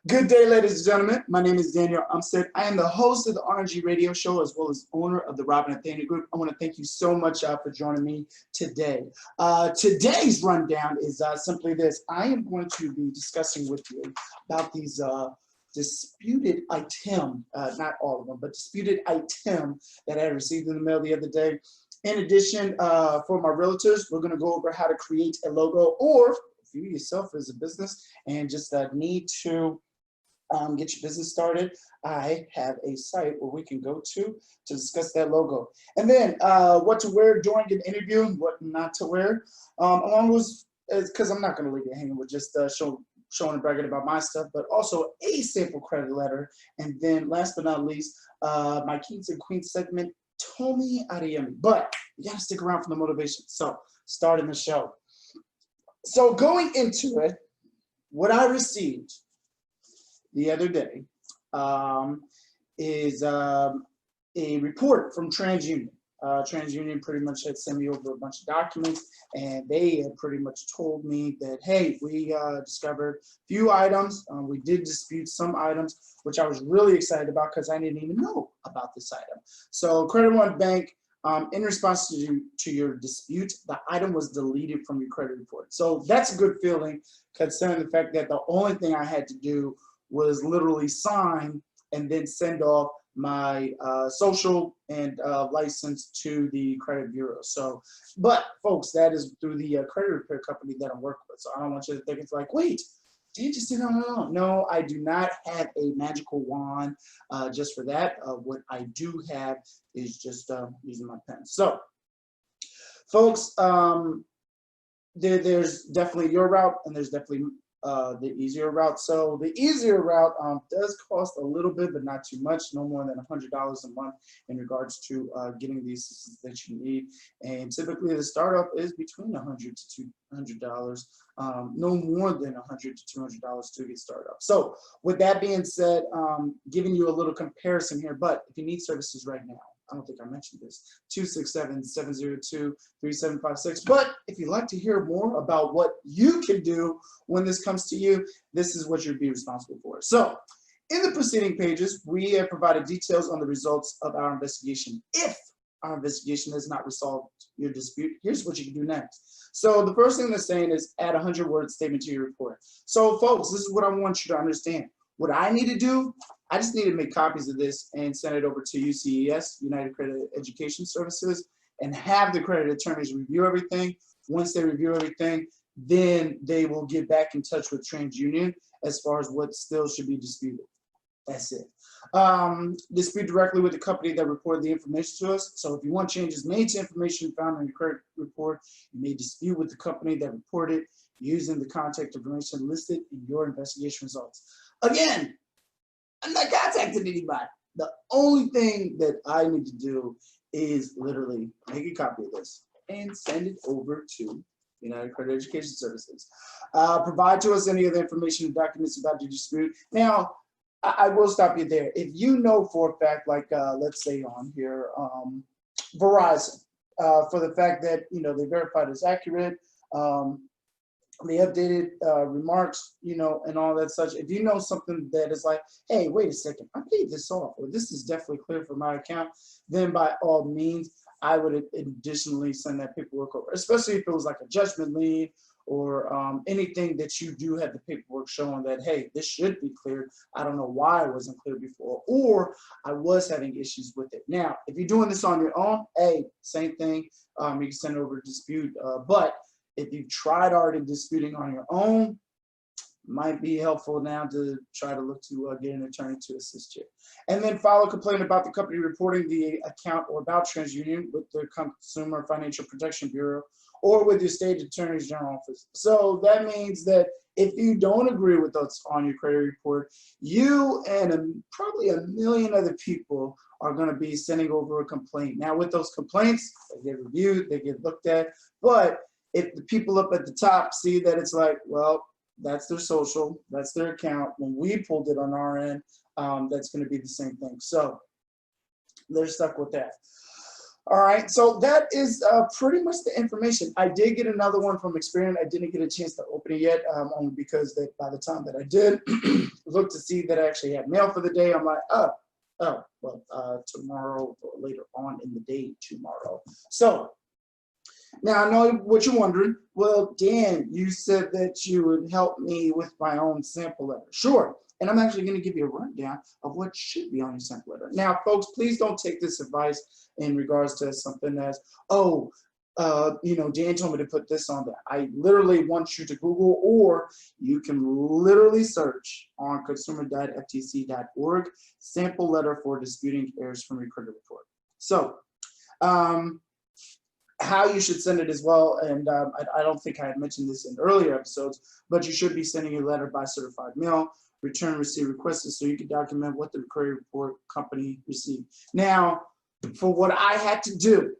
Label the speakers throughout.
Speaker 1: Good day, ladies and gentlemen. My name is Daniel Umstead. I am the host of the RNG radio show as well as owner of the Nathaniel group. I want to thank you so much for joining me today. Today's rundown is simply this. I am going to be discussing with you about these disputed item, not all of them, but disputed item that I received in the mail the other day. In addition, for my realtors, we're going to go over how to create a logo, or if you yourself as a business and just need to get your business started, I have a site where we can go to discuss that logo. And then what to wear during an interview, what not to wear. Along with, because I'm not going to leave you hanging with just showing and bragging about my stuff, but also a sample credit letter. And then last but not least, my Kings and Queens segment, Tomi Adeyemi. But you got to stick around for the motivation. So starting the show. So going into it, what I received the other day is a report from TransUnion. TransUnion pretty much had sent me over a bunch of documents, and they had pretty much told me that, hey, we discovered a few items. We did dispute some items, which I was really excited about because I didn't even know about this item. So Credit One Bank, in response to your dispute, the item was deleted from your credit report. So that's a good feeling, considering the fact that the only thing I had to do was literally sign and then send off my social and license to the credit bureau. So, but folks, that is through the credit repair company that I work with. So I don't want you to think it's like, wait, did you just say no? No, I do not have a magical wand just for that. What I do have is just using my pen. So, folks, there's definitely your route, and there's definitely the easier route. So the easier route does cost a little bit, but not too much, no more than $100 a month in regards to getting the assistance that you need. And typically the startup is between $100 to $200, no more than $100 to $200 to get started up. So with that being said, giving you a little comparison here, but if you need services right now, I don't think I mentioned this, 267-702-3756. But if you'd like to hear more about what you can do when this comes to you, this is what you'd be responsible for. So in the preceding pages, we have provided details on the results of our investigation. If our investigation has not resolved your dispute, here's what you can do next. So the first thing they're saying is add a 100-word statement to your report. So folks, this is what I want you to understand. What I need to do, I just need to make copies of this and send it over to UCES, United Credit Education Services, and have the credit attorneys review everything. Once they review everything, then they will get back in touch with TransUnion as far as what still should be disputed. That's it. Dispute directly with the company that reported the information to us. So if you want changes made to information found in your credit report, you may dispute with the company that reported using the contact information listed in your investigation results. Again, I'm not contacting anybody. The only thing that I need to do is literally make a copy of this and send it over to United Credit Education Services. Provide to us any of the information and documents about your dispute. Now, I will stop you there. If you know for a fact, like let's say on here, Verizon, for the fact that they verified it's accurate, the updated remarks, and all that such. If you know something that is like, hey, wait a second, I paid this off, or this is definitely clear for my account, then by all means, I would additionally send that paperwork over, especially if it was like a judgment lien or anything that you do have the paperwork showing that, hey, this should be cleared. I don't know why it wasn't clear before, or I was having issues with it. Now, if you're doing this on your own, hey, same thing. You can send over a dispute, but if you've tried already disputing on your own, might be helpful now to try to look to get an attorney to assist you. And then file a complaint about the company reporting the account or about TransUnion with the Consumer Financial Protection Bureau or with your state attorney's general office. So that means that if you don't agree with what's on your credit report, you and probably a million other people are going to be sending over a complaint. Now with those complaints, they get reviewed, they get looked at, but if the people up at the top see that it's like, well, that's their social, that's their account, when we pulled it on our end, that's going to be the same thing. So they're stuck with that. All right, so that is pretty much the information. I did get another one from Experian. I didn't get a chance to open it yet, only because that by the time that I did look to see that I actually had mail for the day, I'm like, well, tomorrow or later on in the day tomorrow. So now I know what you're wondering. Well, Dan, you said that you would help me with my own sample letter. Sure. And I'm actually going to give you a rundown of what should be on your sample letter. Now, folks, please don't take this advice in regards to something as, Dan told me to put this on there. I literally want you to Google, or you can literally search on consumer.ftc.org, sample letter for disputing errors from your credit report. So, how you should send it as well, and I don't think I had mentioned this in earlier episodes, but you should be sending your letter by certified mail, return receipt requested, so you can document what the credit report company received. Now, for what I had to do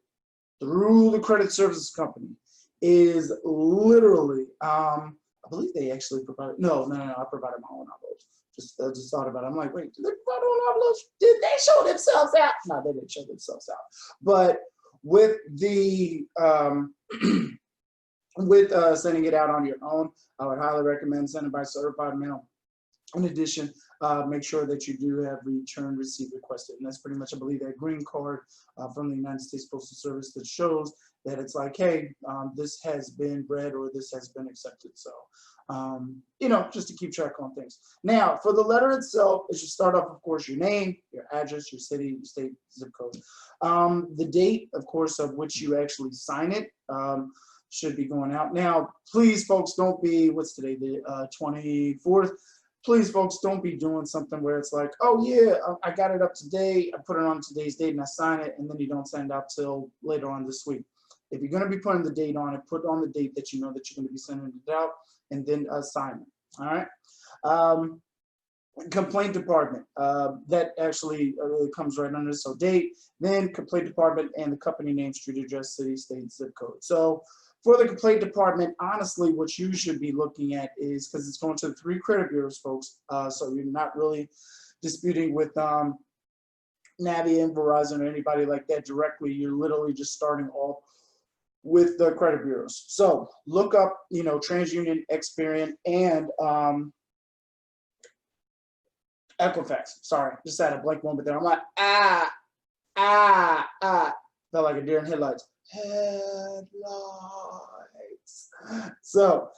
Speaker 1: through the credit services company is literally, I believe they actually provided, no, I provided my own envelopes. Just thought about it. I'm like, wait, did they provide their own envelopes? Did they show themselves out? No, they didn't show themselves out. But with the sending it out on your own, I would highly recommend sending by certified mail. In addition, make sure that you do have return receipt requested, and that's pretty much, I believe, that green card from the United States Postal Service that shows that it's like, hey, this has been read or this has been accepted. So, just to keep track on things. Now, for the letter itself, it should start off, of course, your name, your address, your city, your state, zip code. The date, of course, of which you actually sign it should be going out. Now, please, folks, don't be, what's today, the 24th? Please, folks, don't be doing something where it's like, oh, yeah, I got it up today, I put it on today's date, and I sign it, and then you don't send it out till later on this week. If you're going to be putting the date on it, put on the date that you know that you're going to be sending it out, and then sign it, all right? Complaint department, that actually comes right under, so date, then complaint department, and the company name, street address, city, state, zip code. So for the complaint department, honestly, what you should be looking at is, because it's going to the 3 credit bureaus, folks, so you're not really disputing with Navient, Verizon, or anybody like that directly. You're literally just starting off with the credit bureaus. So look up, TransUnion, Experian, and Equifax. Sorry, just had a blank moment there. I'm like, felt like a deer in headlights. Headlights. So,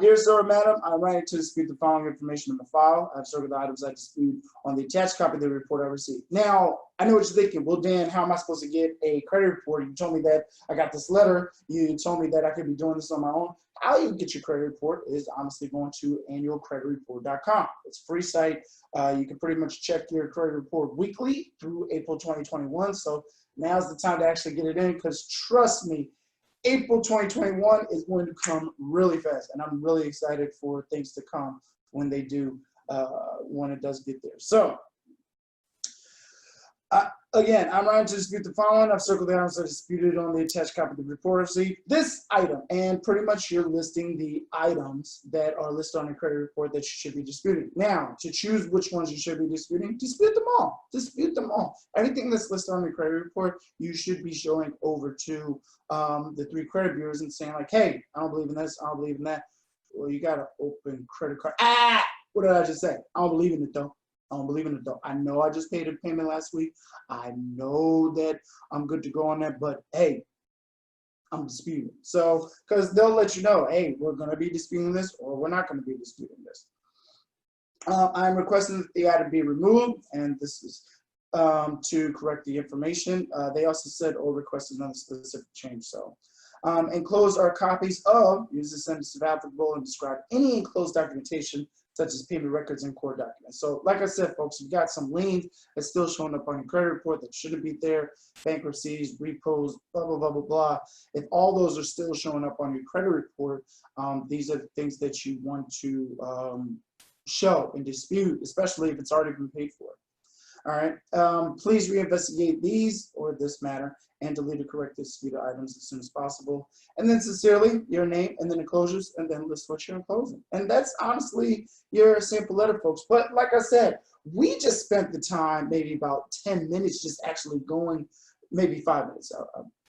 Speaker 1: dear sir or madam, I'm writing to dispute the following information in the file. I've circled the items I dispute on the attached copy of the report I received. Now, I know what you're thinking. Well, Dan, how am I supposed to get a credit report? You told me that I got this letter. You told me that I could be doing this on my own. How you get your credit report is honestly going to annualcreditreport.com. It's a free site. You can pretty much check your credit report weekly through April 2021. So now's the time to actually get it in, because trust me, April 2021 is going to come really fast, and I'm really excited for things to come when they do, when it does get there. So, again, I'm writing to dispute the following. I've circled the items I disputed on the attached copy of the report receipt. This item, and pretty much you're listing the items that are listed on the credit report that you should be disputing. Now, to choose which ones you should be disputing, dispute them all. Dispute them all. Everything that's listed on the credit report, you should be showing over to the 3 credit bureaus and saying like, hey, I don't believe in this, I don't believe in that. Well, you got to open credit card. What did I just say? I don't believe in it, though. I don't believe in it, though. I know I just paid a payment last week. I know that I'm good to go on that, but hey, I'm disputing. So, because they'll let you know, hey, we're going to be disputing this, or we're not going to be disputing this. I'm requesting that the item be removed, and this is to correct the information. They also said, or requested another specific change. So, enclosed are copies of, use the sentence if applicable, and describe any enclosed documentation such as payment records and core documents. So like I said, folks, you've got some liens that's still showing up on your credit report that shouldn't be there, bankruptcies, repos, blah, blah, blah, blah, blah. If all those are still showing up on your credit report, these are the things that you want to show and dispute, especially if it's already been paid for. All right, please reinvestigate these or this matter and delete or correct the disputed items as soon as possible. And then sincerely, your name and then enclosures, and then list what you're enclosing. And that's honestly your sample letter, folks. But like I said, we just spent the time, maybe about 10 minutes, just actually going maybe 5 minutes.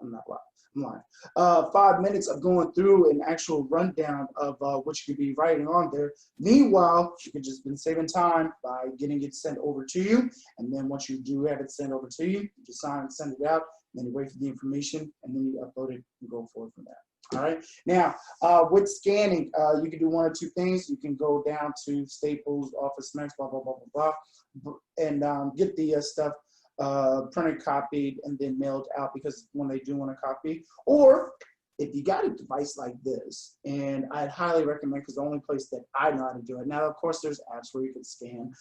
Speaker 1: I'm not lying. I'm lying. 5 minutes of going through an actual rundown of what you could be writing on there. Meanwhile, you could just been saving time by getting it sent over to you. And then once you do have it sent over to you, you just sign and send it out. And then you wait for the information, and then you upload it and go forward from there. All right. Now, with scanning, you can do one or two things. You can go down to Staples, Office Max, blah, blah, blah, blah, blah, and get the stuff printed, copied, and then mailed out, because when they do want a copy. Or if you got a device like this, and I'd highly recommend, because the only place that I know how to do it. Now, of course, there's apps where you can scan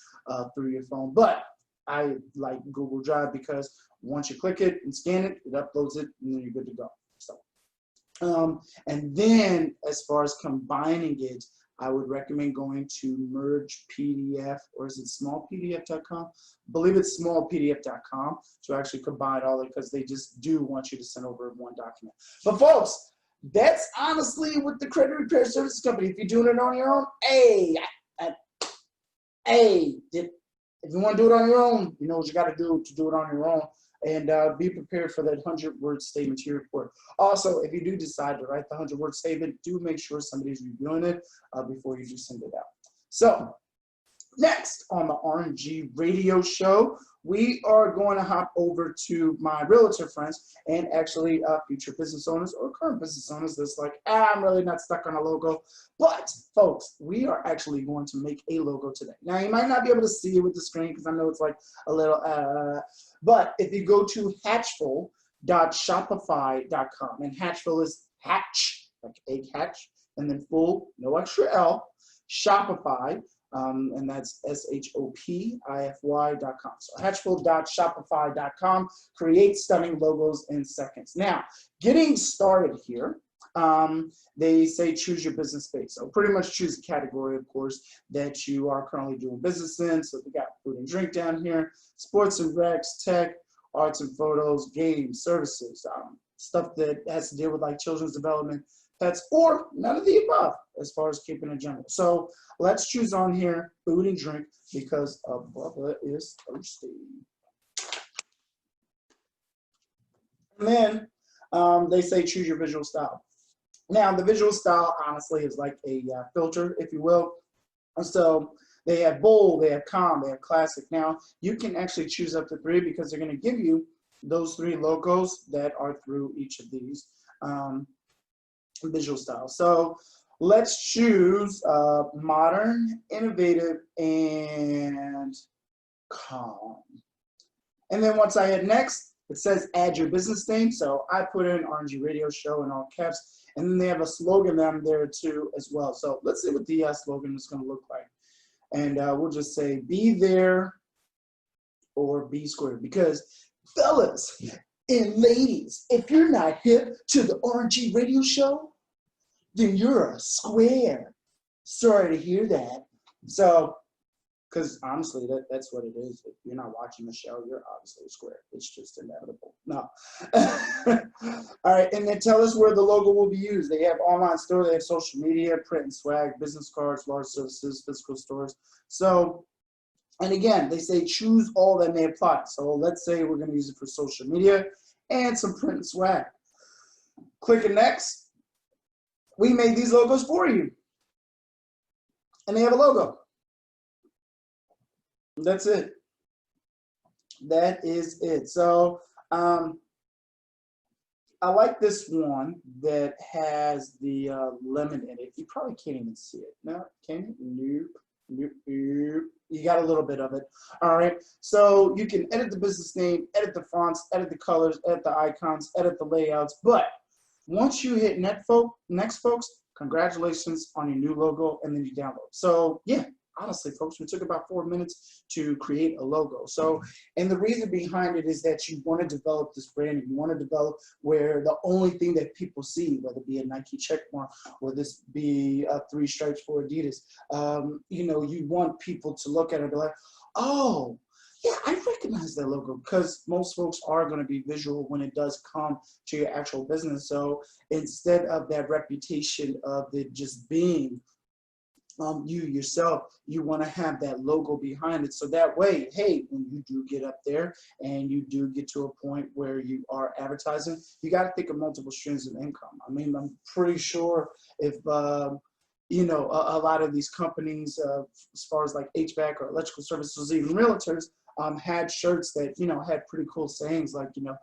Speaker 1: through your phone, but I like Google Drive, because once you click it and scan it, it uploads it, and then you're good to go. So. And then as far as combining it, I would recommend going to Merge PDF, or is it smallpdf.com? I believe it's smallpdf.com to actually combine all of it, because they just do want you to send over one document. But folks, that's honestly with the credit repair services company. If you're doing it on your own, if you want to do it on your own, you know what you got to do it on your own. And be prepared for that 100-word statement to your report. Also, if you do decide to write the 100-word statement, do make sure somebody's reviewing it before you do send it out. So, next on the RNG radio show, we are going to hop over to my realtor friends and actually future business owners or current business owners that's like, I'm really not stuck on a logo. But, folks, we are actually going to make a logo today. Now, you might not be able to see it with the screen, because I know it's like a little, but if you go to hatchful.shopify.com, and Hatchful is hatch, like egg hatch, and then full, no extra L, Shopify, and that's shopify.com. So hatchful.shopify.com, create stunning logos in seconds. Now, getting started here, they say choose your business space. So pretty much choose a category, of course, that you are currently doing business in. So we got food and drink down here, sports and recs, tech, arts and photos, games, services, stuff that has to deal with like children's development, pets, or none of the above as far as keeping it general. So let's choose on here food and drink, because Bubba is thirsty. And then they say choose your visual style. Now, the visual style, honestly, is like a filter, if you will. So they have bold, they have calm, they have classic. Now, you can actually choose up to 3, because they're going to give you those 3 logos that are through each of these visual styles. So let's choose modern, innovative, and calm. And then once I hit next, it says add your business name. So I put in RNG Radio Show in all caps. And then they have a slogan down there too as well. So let's see what the slogan is going to look like. And we'll just say be there or be square. Because fellas and ladies, if you're not hip to the RNG Radio Show, then you're a square. Sorry to hear that. So, because honestly, that's what it is. If you're not watching the show, you're obviously a square. It's just inevitable. No. All right, and then tell us where the logo will be used. They have online store, they have social media, print and swag, business cards, large services, physical stores. So, and again, they say choose all that may apply. So let's say we're going to use it for social media and some print and swag. Click next. We made these logos for you. And they have a logo. That's it. That is it. So I like this one that has the lemon in it. You probably can't even see it. No, can you? Nope. You got a little bit of it. All right. So you can edit the business name, edit the fonts, edit the colors, edit the icons, edit the layouts. But once you hit next, folks, congratulations on your new logo, and then you download. So yeah. Honestly, folks, we took about 4 minutes to create a logo. So, and the reason behind it is that you want to develop this brand. You want to develop where the only thing that people see, whether it be a Nike check mark or this be 3 stripes for Adidas, you know, you want people to look at it and be like, oh, yeah, I recognize that logo, because most folks are going to be visual when it does come to your actual business. So instead of that reputation of it just being you yourself, you want to have that logo behind it. So that way, hey, when you do get up there and you do get to a point where you are advertising, you got to think of multiple streams of income. I mean, I'm pretty sure if, you know, a lot of these companies, as far as like HVAC or electrical services, even realtors, had shirts that, you know, had pretty cool sayings like, you know,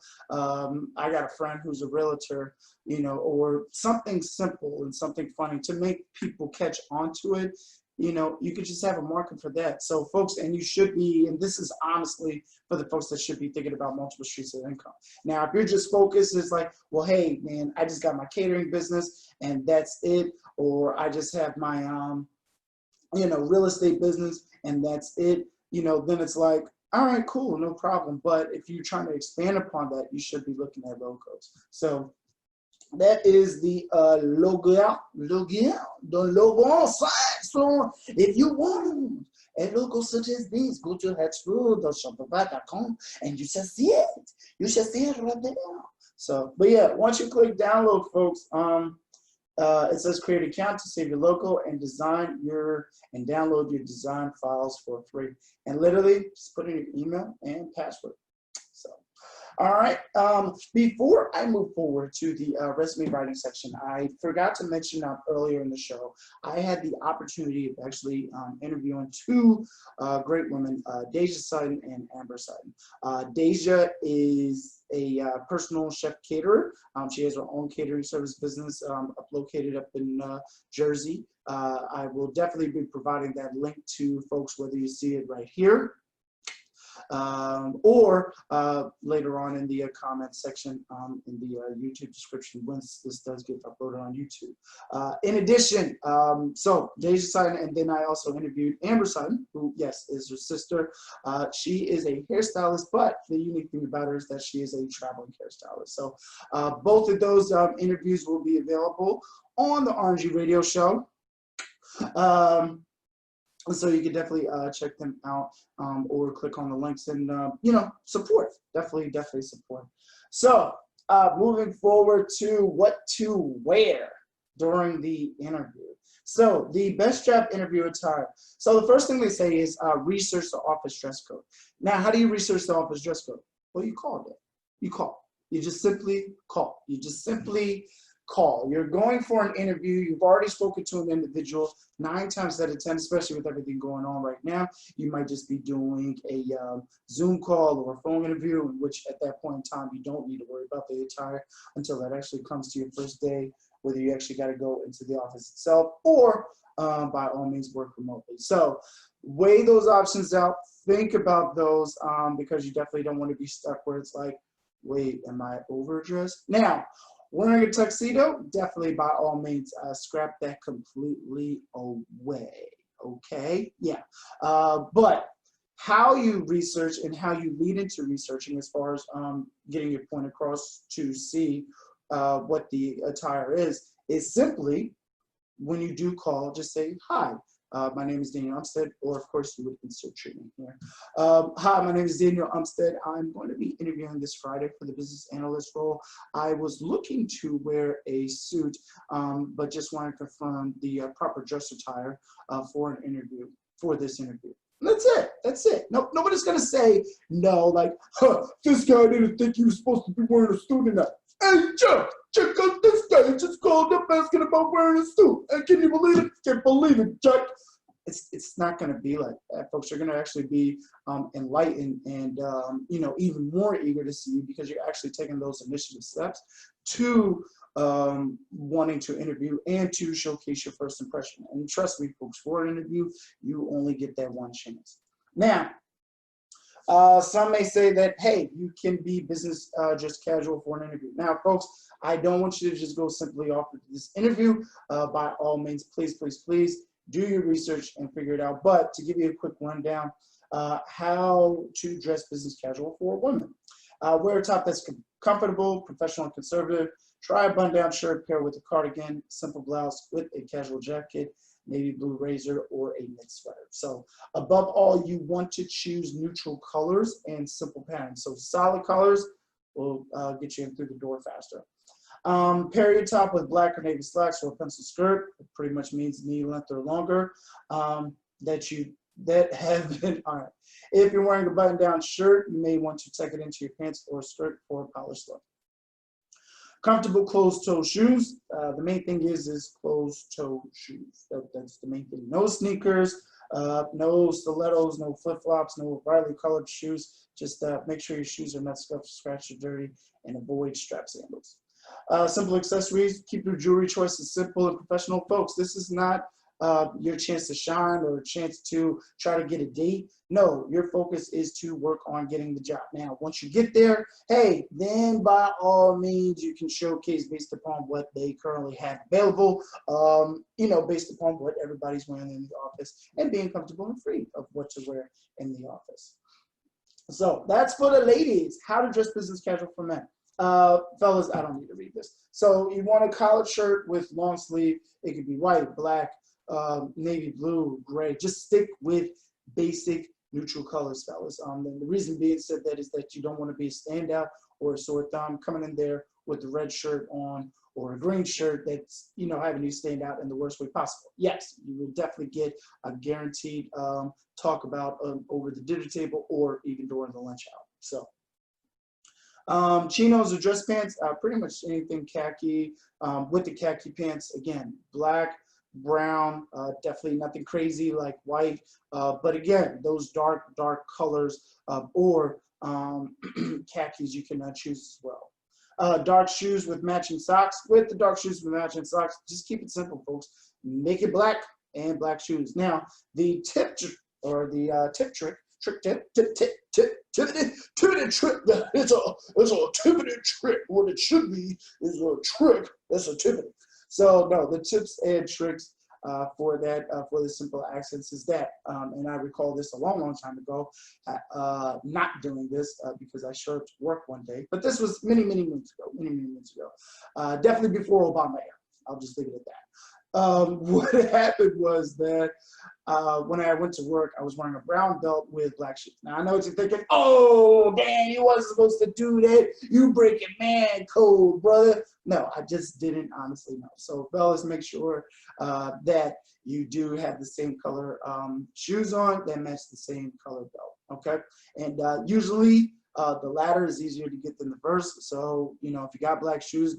Speaker 1: I got a friend who's a realtor, you know, or something simple and something funny to make people catch on to it. You know, you could just have a market for that. So folks, and you should be, and this is honestly for the folks that should be thinking about multiple streams of income. Now, if you're just focused, it's like, well, hey, man, I just got my catering business and that's it. Or I just have my, you know, real estate business and that's it. You know, then it's like, all right, cool, no problem. But if you're trying to expand upon that, you should be looking at logos. So that is the logo on site. So if you want a logo such as this, go to Shopify.com and you shall see it. You shall see it right there. So, but yeah, once you click download, folks, it says create an account to save your logo and download your design files for free. And literally just put in your email and password. So, all right. Before I move forward to the resume writing section, I forgot to mention earlier in the show, I had the opportunity of actually interviewing two great women, Deja Sutton and Amber Sutton. Deja is a personal chef caterer. She has her own catering service business located up in Jersey. I will definitely be providing that link to folks, whether you see it right here or later on in the comment section in the YouTube description once this does get uploaded on YouTube. In addition, so Deja Sutton, and then I also interviewed Amber Sutton, who, yes, is her sister. She is a hairstylist, but the unique thing about her is that she is a traveling hairstylist. So both of those interviews will be available on the RNG radio show. So you can definitely check them out or click on the links and, you know, support. Definitely support. So moving forward to what to wear during the interview. So the best job interview attire. So the first thing they say is research the office dress code. Now, how do you research the office dress code? Well, you call it. You call. You just simply call. You just simply call. You're going for an interview. You've already spoken to an individual. 9 times out of 10, especially with everything going on right now, you might just be doing a Zoom call or a phone interview, in which at that point in time, you don't need to worry about the attire until that actually comes to your first day, whether you actually got to go into the office itself or by all means work remotely. So weigh those options out. Think about those because you definitely don't want to be stuck where it's like, wait, am I overdressed? Now, wearing a tuxedo, definitely by all means, scrap that completely away, okay? Yeah, but how you research and how you lead into researching as far as getting your point across to see what the attire is simply, when you do call, just say, hi. My name is Daniel Umstead, or of course you would insert your name here. Hi, my name is Daniel Umstead. I'm going to be interviewing this Friday for the business analyst role. I was looking to wear a suit, but just want to confirm the proper dress attire for an interview, for this interview. That's it. That's it. No, nobody's going to say no, like, huh, this guy didn't think you were supposed to be wearing a suit tonight. Hey, Chuck, check out this guy. He just called up asking about wearing a suit. And can you believe it? Can't believe it, Chuck. It's not going to be like that, folks. You're going to actually be enlightened and, you know, even more eager to see you because you're actually taking those initiative steps to wanting to interview and to showcase your first impression. And trust me, folks, for an interview, you only get that one chance. Now, some may say that, hey, you can be business just casual for an interview. Now, folks, I don't want you to just go simply off of this interview. By all means, please, please, please do your research and figure it out. But to give you a quick rundown, how to dress business casual for women. Wear a top that's comfortable, professional, and conservative. Try a button-down shirt paired with a cardigan, simple blouse with a casual jacket, navy blue razor, or a knit sweater. So above all, you want to choose neutral colors and simple patterns. So solid colors will get you in through the door faster. Pair your top with black or navy slacks or a pencil skirt. It pretty much means knee length or longer. That have been ironed. If you're wearing a button-down shirt, you may want to tuck it into your pants or skirt for a polished look. Comfortable closed-toe shoes. The main thing is closed-toe shoes. That's the main thing. No sneakers, no stilettos, no flip-flops, no brightly colored shoes. Just make sure your shoes are not scuffed, scratched, or dirty, and avoid strap sandals. Simple accessories. Keep your jewelry choices simple and professional. Folks, this is not your chance to shine or a chance to try to get a date. No, your focus is to work on getting the job. Now, once you get there, hey, then by all means, you can showcase based upon what they currently have available, based upon what everybody's wearing in the office and being comfortable and free of what to wear in the office. So that's for the ladies, how to dress business casual for men. Fellas, I don't need to read this. So you want a collared shirt with long sleeve. It could be white, black, navy blue, gray. Just stick with basic neutral colors, fellas. And the reason being said that is that you don't want to be a standout or a sore thumb coming in there with a red shirt on or a green shirt that's, having you stand out in the worst way possible. Yes, you will definitely get a guaranteed talk about over the dinner table or even during the lunch hour. So chinos or dress pants, pretty much anything khaki. With the khaki pants, again, black, brown, definitely nothing crazy like white, but again, those dark colors or khakis you can choose as well. Dark shoes with matching socks. With the dark shoes with matching socks, just keep it simple, folks. Make it black and black shoes. Now, the tip trick, it's a tippity trick. What it should be is a trick. That's a tippity. So no, the tips and tricks for the simple accents is that, and I recall this a long time ago, not doing this because I showed up to work one day, but this was many moons ago, definitely before Obama era. I'll just leave it at that. What happened was that when I went to work, I was wearing a brown belt with black shoes. Now, I know what you're thinking. Oh, Dan, you wasn't supposed to do that. You breaking man code, brother. No, I just didn't honestly know. So, fellas, make sure that you do have the same color shoes on that match the same color belt, okay? And usually, the latter is easier to get than the first. So, if you got black shoes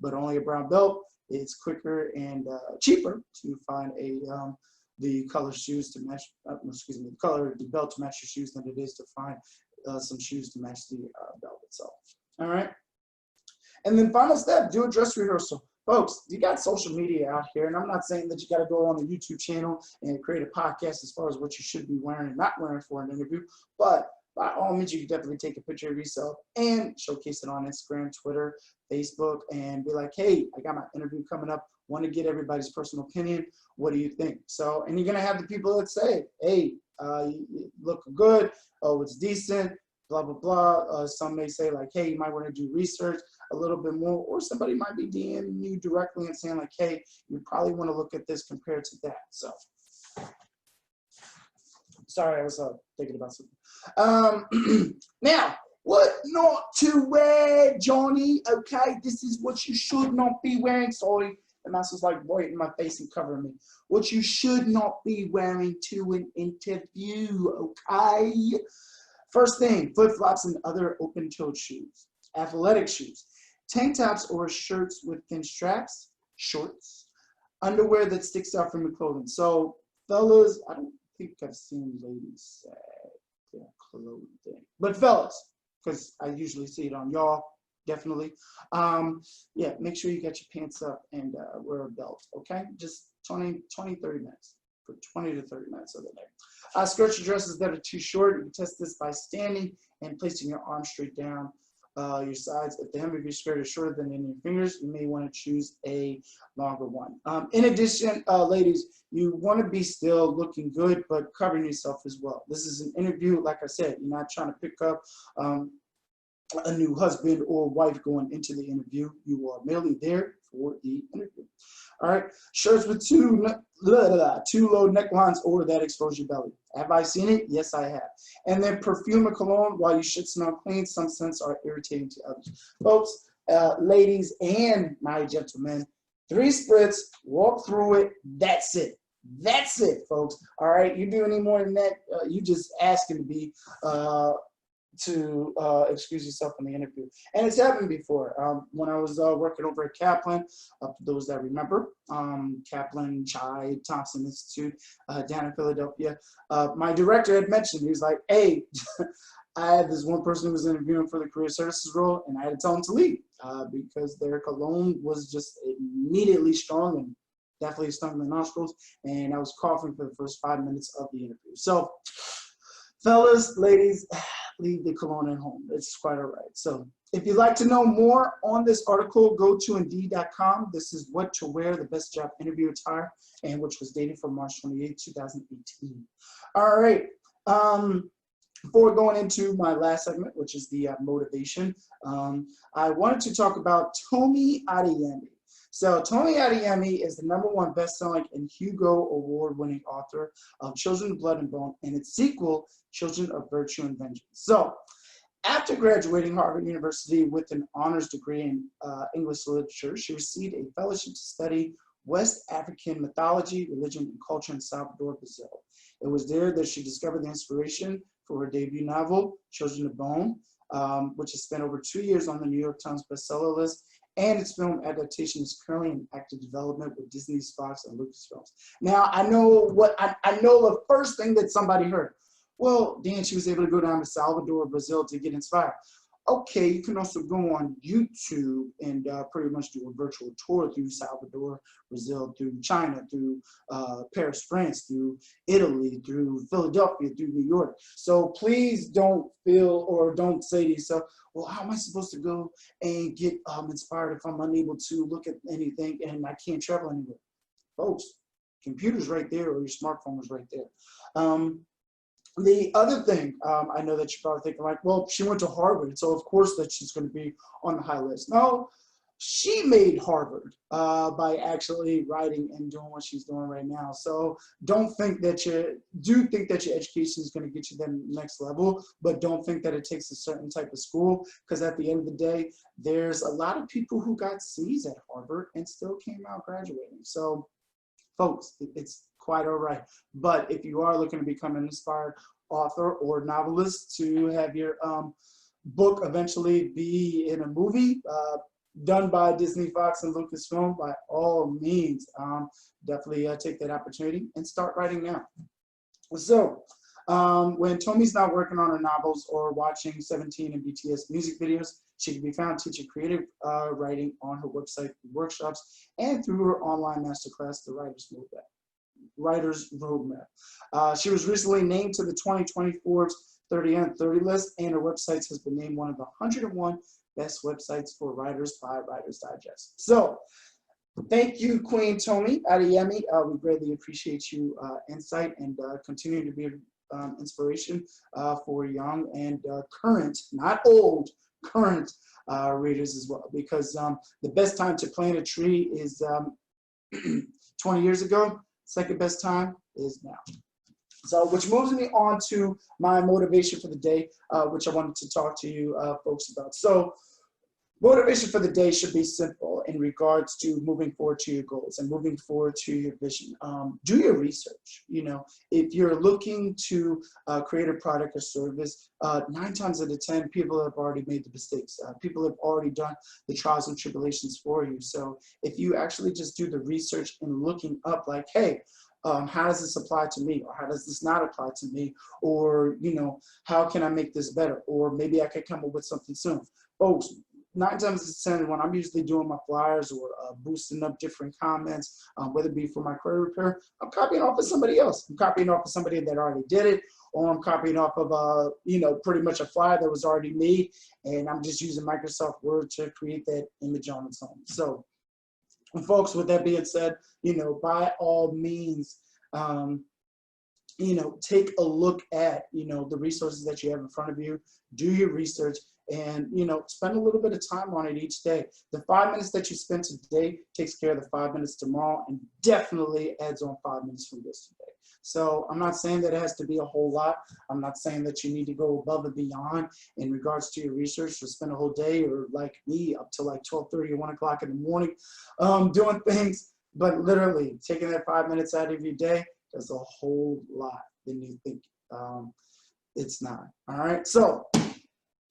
Speaker 1: but only a brown belt, it's quicker and cheaper to find the color shoes to match. The belt to match your shoes than it is to find some shoes to match the belt itself. All right. And then final step, do a dress rehearsal. Folks, you got social media out here, and I'm not saying that you got to go on the YouTube channel and create a podcast as far as what you should be wearing and not wearing for an interview, but by all means, you can definitely take a picture of yourself and showcase it on Instagram, Twitter, Facebook, and be like, hey, I got my interview coming up. Want to get everybody's personal opinion. What do you think? So, and you're going to have the people that say, hey, you look good. Oh, it's decent, blah, blah, blah. Some may say like, hey, you might want to do research a little bit more. Or somebody might be DMing you directly and saying like, hey, you probably want to look at this compared to that. So, sorry, I was thinking about something. Now, what not to wear, Johnny? Okay, this is what you should not be wearing. Sorry, the master's like right in my face and covering me. What you should not be wearing to an interview, okay? First thing, flip-flops and other open-toed shoes. Athletic shoes. Tank tops or shirts with thin straps. Shorts. Underwear that sticks out from your clothing. So, fellas, I don't think I've seen ladies say their clothing. But fellas, because I usually see it on y'all, definitely. Yeah, make sure you got your pants up and wear a belt, okay? Just 30 minutes. For 20 to 30 minutes of the day. Skirts or dresses that are too short, you can test this by standing and placing your arms straight down your sides. If the hem of your skirt is shorter than in your fingers, you may want to choose a longer one. In addition, ladies, you want to be still looking good, but covering yourself as well. This is an interview, like I said, you're not trying to pick up a new husband or wife going into the interview. You are merely there for the interview. All right, shirts with too low necklines or that expose your belly. Have I seen it? Yes, I have. And then perfume or cologne, while you should smell clean, some scents are irritating to others. Folks, ladies and my gentlemen. 3 sprints, walk through it. That's it. That's it, folks. All right. You do any more than that, you just asking to be excuse yourself in the interview. And it's happened before. When I was working over at Kaplan, for those that remember, Kaplan Chai Thompson Institute down in Philadelphia, my director had mentioned, he was like, hey, I had this one person who was interviewing for the career services role, and I had to tell him to leave because their cologne was just immediately strong and definitely stung my nostrils, and I was coughing for the first 5 minutes of the interview. So, fellas, ladies, leave the cologne at home. It's quite all right. So if you'd like to know more on this article, go to Indeed.com. This is what to wear, the best job interview attire, and which was dated from March 28, 2018. All right. Before going into my last segment, which is the motivation, I wanted to talk about Tomi Adeyemi. So Tomi Adeyemi is the #1 best-selling and Hugo Award-winning author of Children of Blood and Bone and its sequel, Children of Virtue and Vengeance. So after graduating Harvard University with an honors degree in English literature, she received a fellowship to study West African mythology, religion, and culture in Salvador, Brazil. It was there that she discovered the inspiration for her debut novel, Children of Bone, which has spent over 2 years on the New York Times bestseller list, and its film adaptation is currently in active development with Disney's Fox and Lucasfilms. Now, I know the first thing that somebody heard. Well, Dan, she was able to go down to Salvador, Brazil to get inspired. Okay, you can also go on YouTube and pretty much do a virtual tour through Salvador, Brazil, through China, through Paris, France, through Italy, through Philadelphia, through New York. So please don't feel or don't say to yourself, well, how am I supposed to go and get inspired if I'm unable to look at anything and I can't travel anywhere? Folks, computer's right there or your smartphone is right there. The other thing, I know that you're probably thinking like, well, she went to Harvard, so of course that she's going to be on the high list. No, she made Harvard by actually writing and doing what she's doing right now. So don't think that think that your education is going to get you to the next level, but don't think that it takes a certain type of school, because at the end of the day, there's a lot of people who got C's at Harvard and still came out graduating. So folks, it's quite all right. But if you are looking to become an inspired author or novelist to have your book eventually be in a movie done by Disney, Fox, and Lucasfilm, by all means, definitely take that opportunity and start writing now. So when Tomi's not working on her novels or watching 17 and BTS music videos, she can be found teaching creative writing on her website, workshops, and through her online masterclass, The Writer's Roadmap. She was recently named to the 2020 Forbes 30 Under 30 list, and her website has been named one of the 101 best websites for writers by Writer's Digest. So thank you, Queen Tomi Adeyemi. We greatly appreciate you insight and continue to be an inspiration for young and current, not old, current readers as well, because the best time to plant a tree is 20 years ago. Second best time is now. So, which moves me on to my motivation for the day, which I wanted to talk to you folks about. So, motivation for the day should be simple in regards to moving forward to your goals and moving forward to your vision. Do your research. You know, if you're looking to create a product or service, 9 times out of 10, people have already made the mistakes. People have already done the trials and tribulations for you. So if you actually just do the research and looking up like, hey, how does this apply to me? Or how does this not apply to me? Or, you know, how can I make this better? Or maybe I could come up with something soon. Folks, 9 times out of 10, when I'm usually doing my flyers or boosting up different comments, whether it be for my credit repair, I'm copying off of somebody else. I'm copying off of somebody that already did it, or I'm copying off of you know, pretty much a flyer that was already made, and I'm just using Microsoft Word to create that image on its own. So, folks, with that being said, you know, by all means, you know, take a look at, you know, the resources that you have in front of you. Do your research and, spend a little bit of time on it each day. The 5 minutes that you spend today takes care of the 5 minutes tomorrow, and definitely adds on 5 minutes from yesterday. So I'm not saying that it has to be a whole lot. I'm not saying that you need to go above and beyond in regards to your research, or spend a whole day, or like me, up to like 12:30 or 1 o'clock in the morning doing things. But literally, taking that 5 minutes out of your day does a whole lot than you think it's not. All right. So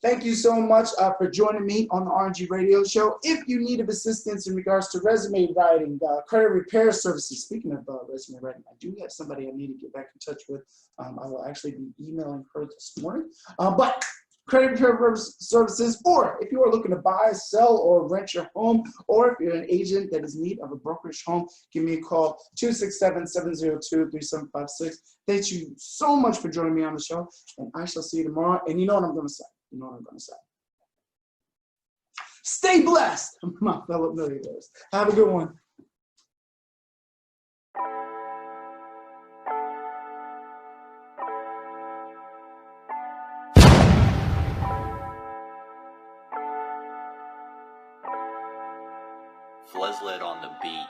Speaker 1: thank you so much for joining me on the RNG Radio Show. If you need assistance in regards to resume writing, credit repair services, speaking of resume writing, I do have somebody I need to get back in touch with. I will actually be emailing her this morning. But credit repair services, or if you are looking to buy, sell, or rent your home, or if you're an agent that is in need of a brokerage home, give me a call, 267-702-3756. Thank you so much for joining me on the show, and I shall see you tomorrow. And you know what I'm going to say. Stay blessed, my fellow millionaires. Have a good one.
Speaker 2: Fleslet on the beat.